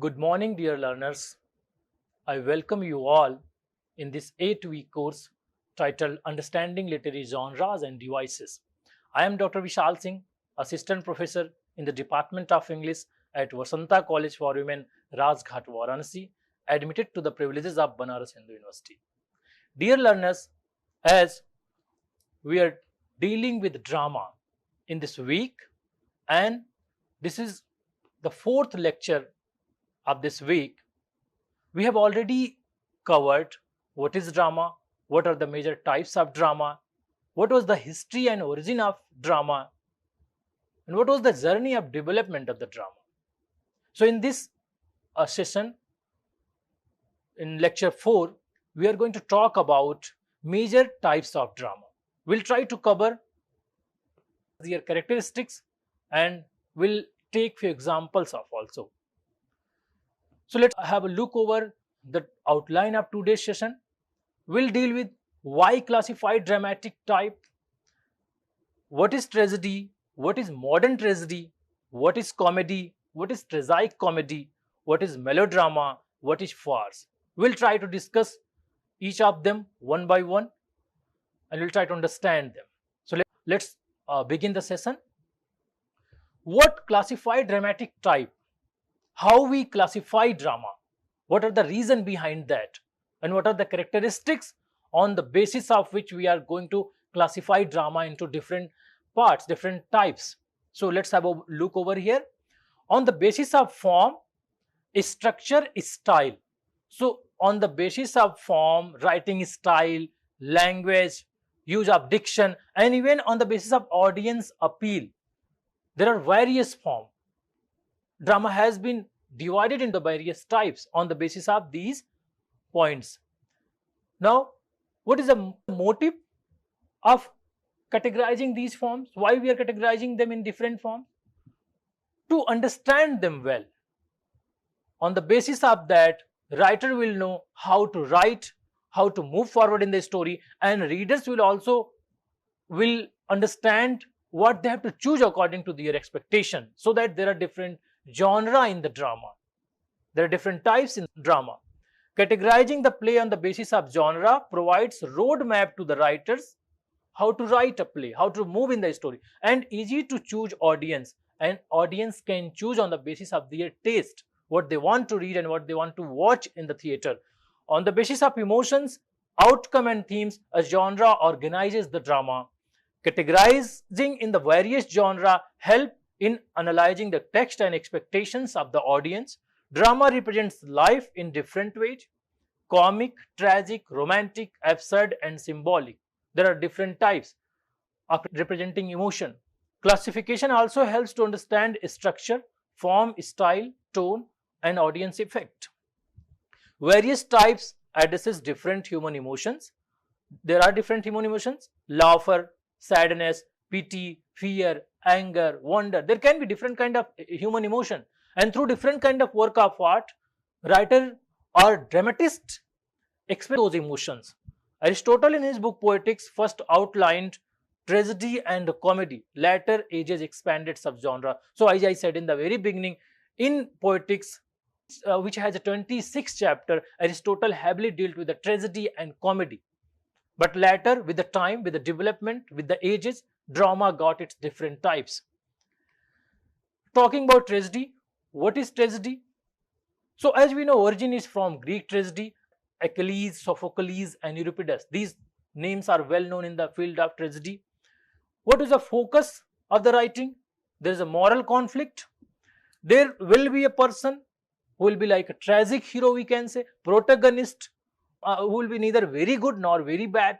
Good morning, dear learners. I welcome you all in this 8-week course titled Understanding Literary Genres and Devices. I am Dr. Vishal Singh, Assistant Professor in the Department of English at Vasanta College for Women, Rajghat, Varanasi, admitted to the privileges of Banaras Hindu University. Dear learners, as we are dealing with drama in this week, and this is the fourth lecture of this week, we have already covered what is drama, what are the major types of drama, what was the history and origin of drama, and what was the journey of development of the drama. So, in this session, in lecture 4, we are going to talk about major types of drama. We'll try to cover their characteristics and we'll take few examples of also. So let's have a look over the outline of today's session. We'll deal with why classified dramatic type, what is tragedy, what is modern tragedy, what is comedy, what is tragic comedy, what is melodrama, what is farce. We'll try to discuss each of them one by one and we'll try to understand them. So let's begin the session. What classified dramatic type? How we classify drama? What are the reason behind that? And what are the characteristics on the basis of which we are going to classify drama into different parts, different types? So let's have a look over here. On the basis of form, structure, style. So on the basis of form, writing style, language, use of diction, and even on the basis of audience appeal, there are various forms. Drama has been divided into various types on the basis of these points. Now, what is the motive of categorizing these forms? Why we are categorizing them in different forms? To understand them well. On the basis of that, writer will know how to write, how to move forward in the story, and readers will also understand what they have to choose according to their expectation, so that there are different genre in the drama. There are different types in drama. Categorizing the play on the basis of genre provides roadmap to the writers how to write a play, how to move in the story, and easy to choose audience. And audience can choose on the basis of their taste, what they want to read and what they want to watch in the theater. On the basis of emotions, outcome and themes, a genre organizes the drama. Categorizing in the various genre help in analyzing the text and expectations of the audience. Drama represents life in different ways: comic, tragic, romantic, absurd, and symbolic. There are different types of representing emotion. Classification also helps to understand structure, form, style, tone, and audience effect. Various types addresses different human emotions. There are different human emotions: laughter, sadness, pity, fear, anger, wonder. There can be different kind of human emotion, and through different kind of work of art, writer or dramatist express those emotions. Aristotle in his book Poetics first outlined tragedy and comedy. Later ages expanded subgenre. So as I said in the very beginning, in Poetics, which has a 26th chapter, Aristotle heavily dealt with the tragedy and comedy. But later, with the time, with the development, with the ages, drama got its different types. Talking about tragedy, what is tragedy? So as we know, origin is from Greek tragedy. Achilles, Sophocles, and Euripides. These names are well known in the field of tragedy. What is the focus of the writing? There is a moral conflict. There will be a person who will be like a tragic hero, we can say, protagonist, who will be neither very good nor very bad,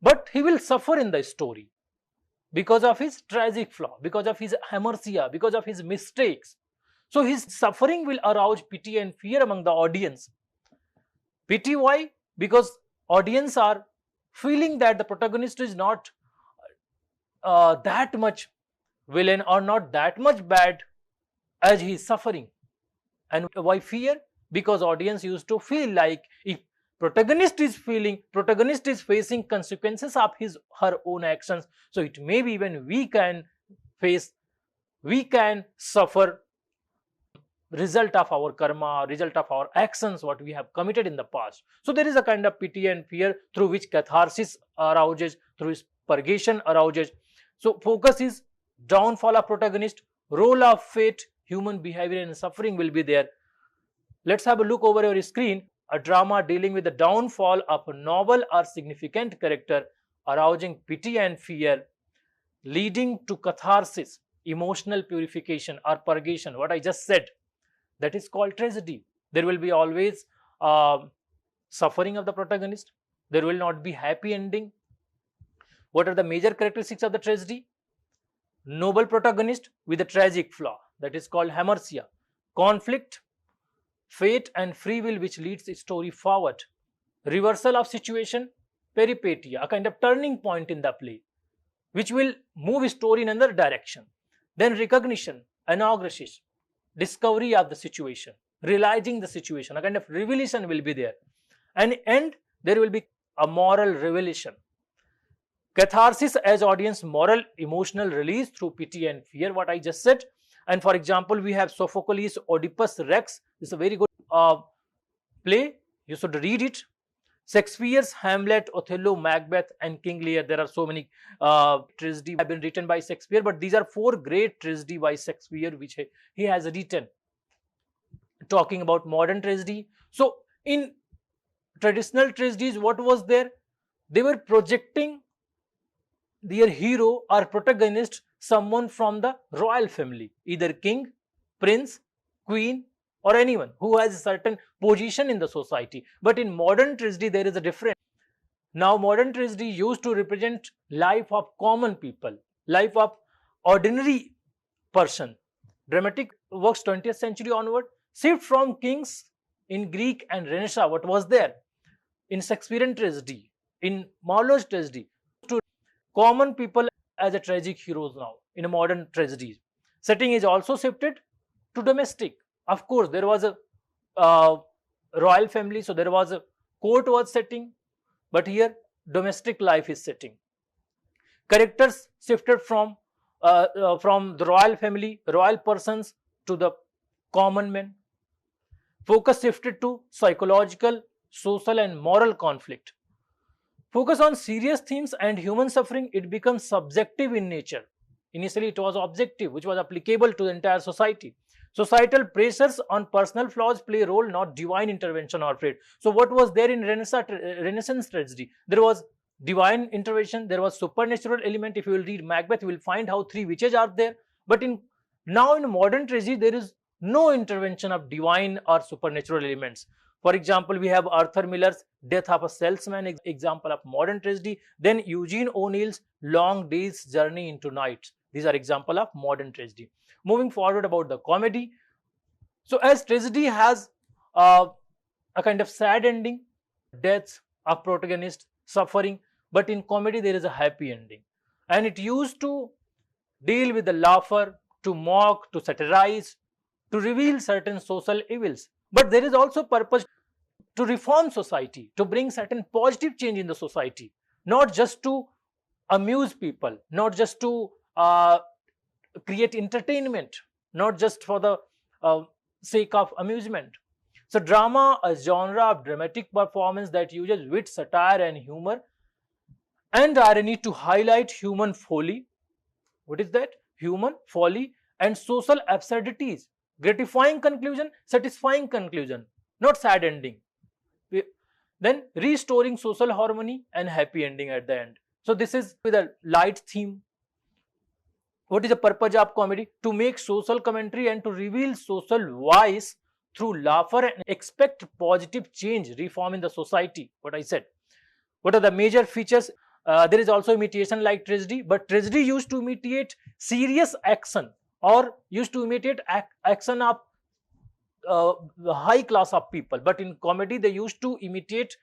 but he will suffer in the story because of his tragic flaw, because of his hamartia, because of his mistakes. So his suffering will arouse pity and fear among the audience. Pity, why? Because audience are feeling that the protagonist is not that much villain or not that much bad as he is suffering. And why fear? Because audience used to feel like if protagonist is facing consequences of his her own actions, so it may be even we can suffer result of our karma, result of our actions, what we have committed in the past. So there is a kind of pity and fear through which catharsis arouses, through which purgation arouses. So focus is downfall of protagonist, role of fate, human behavior and suffering will be there. Let's have a look over your screen. A drama dealing with the downfall of a noble or significant character, arousing pity and fear, leading to catharsis, emotional purification or purgation, what I just said, that is called tragedy. There will be always suffering of the protagonist. There will not be happy ending. What are the major characteristics of the tragedy? Noble protagonist with a tragic flaw, that is called hamartia. Conflict, fate and free will which leads the story forward. Reversal of situation, peripetia, a kind of turning point in the play which will move story in another direction. Then recognition, anagnosis, discovery of the situation, realizing the situation, a kind of revelation will be there. And end, there will be a moral revelation. Catharsis as audience, moral emotional release through pity and fear, what I just said. And for example, we have Sophocles' Oedipus Rex. This is a very good play. You should read it. Shakespeare's Hamlet, Othello, Macbeth and King Lear. There are so many tragedies have been written by Shakespeare, but these are 4 great tragedies by Shakespeare which he has written. Talking about modern tragedy. So in traditional tragedies, what was there? They were projecting their hero or protagonist, someone from the royal family, either king, prince, queen or anyone who has a certain position in the society. But in modern tragedy, there is a difference. Now modern tragedy used to represent life of common people, life of ordinary person. Dramatic works 20th century onward shift from kings in Greek and Renaissance, what was there in Shakespearean tragedy, in Marlowe's tragedy, to common people as a tragic heroes. Now in a modern tragedy, setting is also shifted to domestic. Of course, there was a royal family, so there was a court was setting, but here domestic life is setting. Characters shifted from the royal family, royal persons to the common men. Focus shifted to psychological, social and moral conflict. Focus on serious themes and human suffering, it becomes subjective in nature. Initially it was objective, which was applicable to the entire society. Societal pressures on personal flaws play a role, not divine intervention or fate. So what was there in Renaissance tragedy? There was divine intervention, there was supernatural element. If you will read Macbeth, you will find how 3 witches are there. But now in modern tragedy, there is no intervention of divine or supernatural elements. For example, we have Arthur Miller's Death of a Salesman, example of modern tragedy. Then Eugene O'Neill's Long Day's Journey into Night. These are example of modern tragedy. Moving forward about the comedy. So as tragedy has a kind of sad ending, death of protagonist, suffering, but in comedy there is a happy ending. And it used to deal with the laugher, to mock, to satirize, to reveal certain social evils. But there is also purpose to reform society, to bring certain positive change in the society, not just to amuse people, not just to create entertainment, not just for the sake of amusement. So drama, a genre of dramatic performance that uses wit, satire and humor and irony to highlight human folly. What is that? Human folly and social absurdities. Gratifying conclusion, satisfying conclusion, not sad ending. Then restoring social harmony and happy ending at the end. So this is with a light theme. What is the purpose of comedy? To make social commentary and to reveal social voice through laughter and expect positive change, reform in the society. What I said. What are the major features? There is also imitation like tragedy, but tragedy used to imitate serious action or used to imitate action of the high class of people. But in comedy, they used to imitate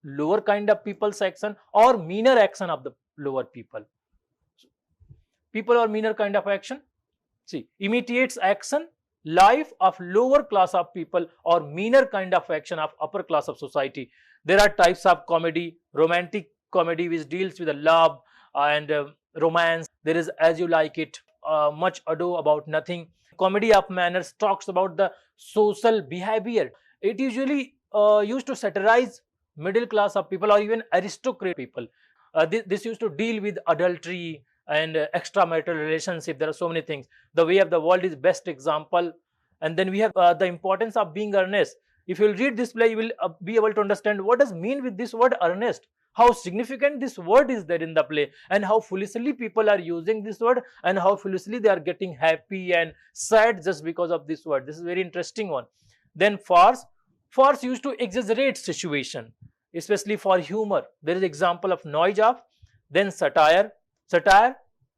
lower kind of people's action or meaner action of the lower people. People or meaner kind of action. See, imitates action, life of lower class of people or meaner kind of action of upper class of society. There are types of comedy, romantic comedy which deals with the love and romance. There is As You Like It, Much Ado About Nothing. comedy of manners talks about the social behavior. It usually used to satirize middle class of people or even aristocrat people. This used to deal with adultery and extramarital relationship. There are so many things. The Way of the World is best example. And then we have the importance of being earnest. If you will read this play, you will be able to understand what does mean with this word earnest, how significant this word is there in the play, and how foolishly people are using this word, and how foolishly they are getting happy and sad just because of this word. This is a very interesting one. Then farce used to exaggerate situation, especially for humor. There is example of noise off. Then satire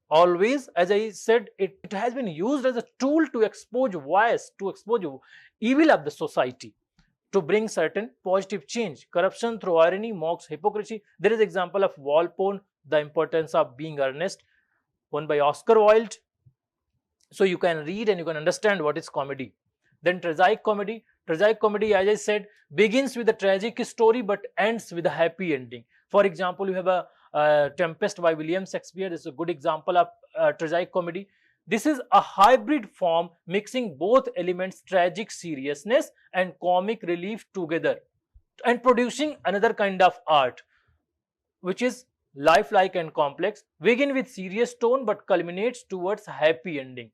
always, as I said, it has been used as a tool to expose vice, to expose evil of the society, to bring certain positive change. Corruption through irony mocks hypocrisy. There is example of Walpole, The Importance of Being Earnest, one by Oscar Wilde. So you can read and you can understand what is comedy. Then tragic comedy. Tragic comedy, as I said, begins with a tragic story but ends with a happy ending. For example, you have a Tempest by William Shakespeare. This is a good example of tragic comedy. This is a hybrid form mixing both elements, tragic seriousness and comic relief together, and producing another kind of art, which is lifelike and complex, begin with serious tone but culminates towards happy ending.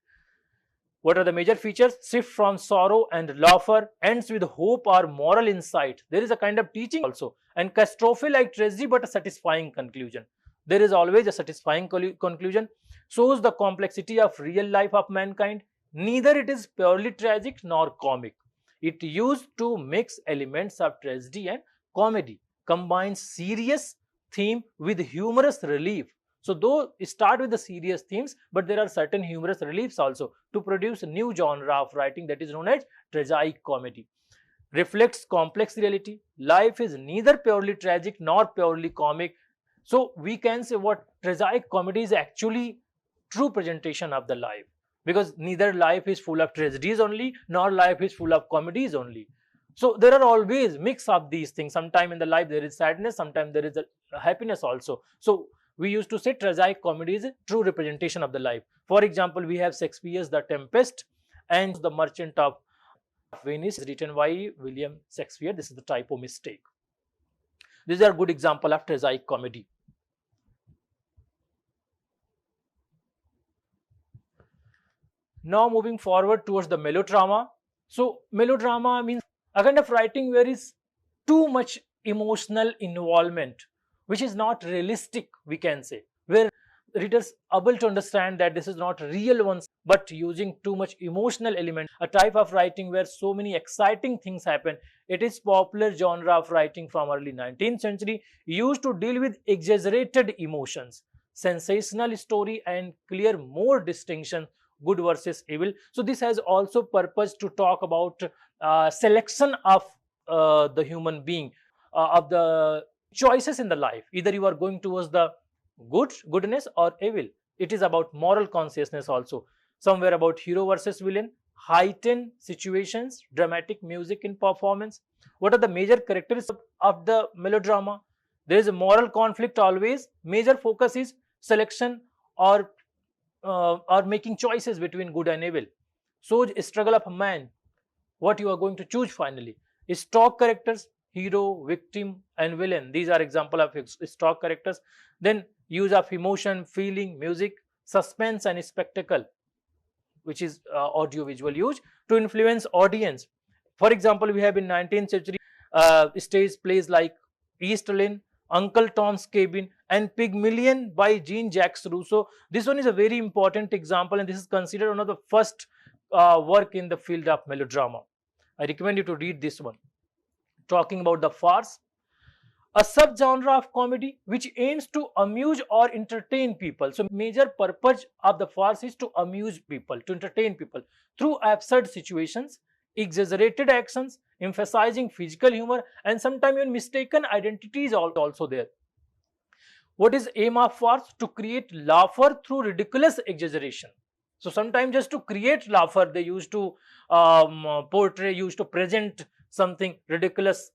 What are the major features? Shift from sorrow and laughter, ends with hope or moral insight. There is a kind of teaching also. And catastrophe like tragedy but a satisfying conclusion. There is always a satisfying conclusion. Shows the complexity of real life of mankind. Neither it is purely tragic nor comic. It used to mix elements of tragedy and comedy, combines serious theme with humorous relief. So though it start with the serious themes, but there are certain humorous reliefs also to produce a new genre of writing that is known as tragic comedy. Reflects complex reality. Life is neither purely tragic nor purely comic. So we can say what tragic comedy is actually true presentation of the life, because neither life is full of tragedies only nor life is full of comedies only. So there are always mix of these things. Sometime in the life there is sadness, sometimes there is a happiness also. So we used to say tragic comedy is a true representation of the life. For example, we have Shakespeare's The Tempest and The Merchant of Venice, written by William Shakespeare. This is the typo mistake. These are good example of tragic comedy. Now moving forward towards the melodrama. So melodrama means a kind of writing where is too much emotional involvement, which is not realistic, we can say, where readers able to understand that this is not real ones, but using too much emotional element, a type of writing where so many exciting things happen. It is popular genre of writing from early 19th century, used to deal with exaggerated emotions, sensational story and clear more distinction, good versus evil. So this has also purpose to talk about selection of the human being, of the choices in the life. Either you are going towards the goodness or evil. It is about moral consciousness also. Somewhere about hero versus villain, heightened situations, dramatic music in performance. What are the major characteristics of the melodrama? There is a moral conflict always. Major focus is selection or making choices between good and evil. So struggle of a man, what you are going to choose finally. Stock characters, hero, victim and villain. These are example of stock characters. Then use of emotion, feeling, music, suspense and spectacle, which is audio visual use to influence audience. For example, we have in 19th century stage plays like East Lynne, Uncle Tom's Cabin and Pygmalion by Jean-Jacques Rousseau. This one is a very important example and this is considered one of the first work in the field of melodrama. I recommend you to read this one. Talking about the farce, a subgenre of comedy which aims to amuse or entertain people. So major purpose of the farce is to amuse people, to entertain people through absurd situations, exaggerated actions, emphasizing physical humor and sometimes even mistaken identities also there. What is aim of farce? To create laughter through ridiculous exaggeration. So sometimes just to create laughter, they used to portray, used to present something ridiculous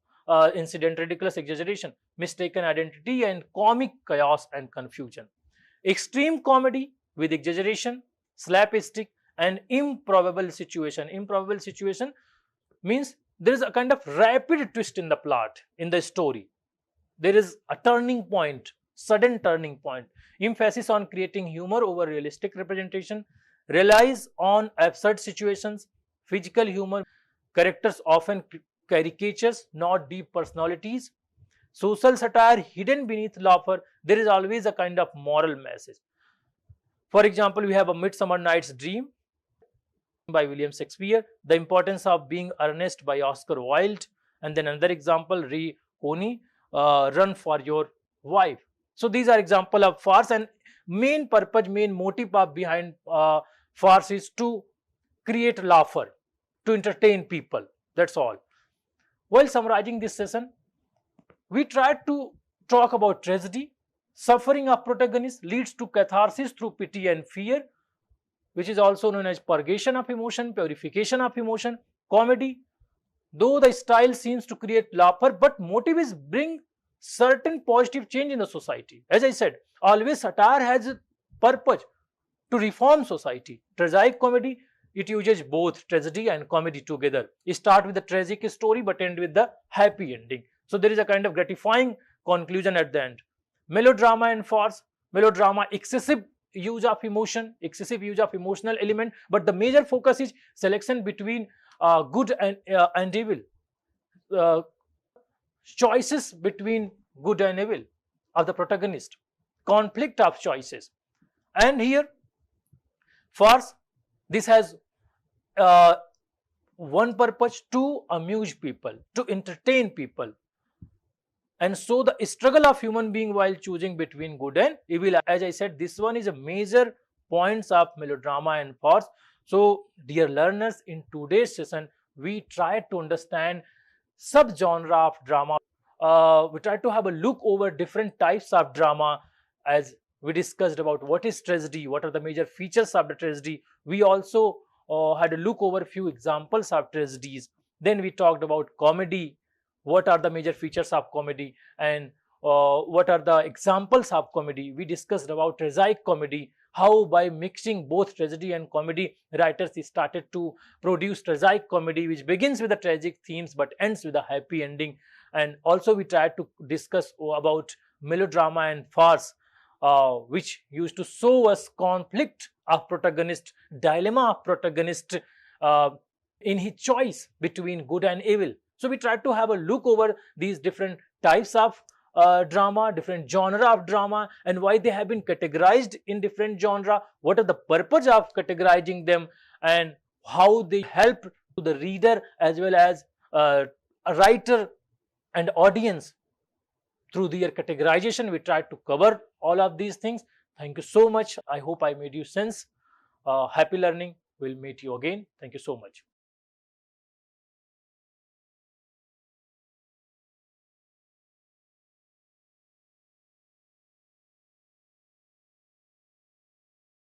incident, ridiculous exaggeration, mistaken identity and comic chaos and confusion. Extreme comedy with exaggeration, slapstick an improbable situation. Improbable situation means there is a kind of rapid twist in the plot, in the story. There is a turning point, sudden turning point. Emphasis on creating humor over realistic representation, relies on absurd situations, physical humor, characters often caricatures, not deep personalities, social satire hidden beneath laughter. There is always a kind of moral message. For example, we have A Midsummer Night's Dream by William Shakespeare, The Importance of Being Earnest by Oscar Wilde, and then another example, Ray Coney, Run for Your Wife. So these are example of farce, and main purpose, main motive of behind farce is to create laughter, to entertain people. That's all. While summarizing this session, we tried to talk about tragedy. Suffering of protagonist leads to catharsis through pity and fear, which is also known as purgation of emotion, purification of emotion. Comedy, though the style seems to create laughter, but motive is bring certain positive change in the society. As I said, always satire has a purpose to reform society. Tragic comedy, it uses both tragedy and comedy together. It start with a tragic story but end with the happy ending. So there is a kind of gratifying conclusion at the end. Melodrama and farce. Melodrama, excessive use of emotion, excessive use of emotional element, but the major focus is selection between good and evil. Choices between good and evil of the protagonist. Conflict of choices. And here, farce, this has one purpose: to amuse people, to entertain people, and so the struggle of human being while choosing between good and evil. As I said, this one is a major points of melodrama and farce. So dear learners, in today's session we try to understand subgenre of drama. We try to have a look over different types of drama, as we discussed about what is tragedy, what are the major features of the tragedy. We also had a look over a few examples of tragedies. Then we talked about comedy, what are the major features of comedy, and what are the examples of comedy. We discussed about tragic comedy, how by mixing both tragedy and comedy, writers started to produce tragic comedy which begins with the tragic themes but ends with a happy ending. And also we tried to discuss about melodrama and farce, which used to show us conflict of protagonist, dilemma of protagonist in his choice between good and evil. So we tried to have a look over these different types of drama, different genre of drama, and why they have been categorized in different genre, what are the purpose of categorizing them, and how they help to the reader as well as a writer and audience through their categorization. We tried to cover all of these things. Thank you so much. I hope I made you sense. Happy learning. We'll meet you again. Thank you so much.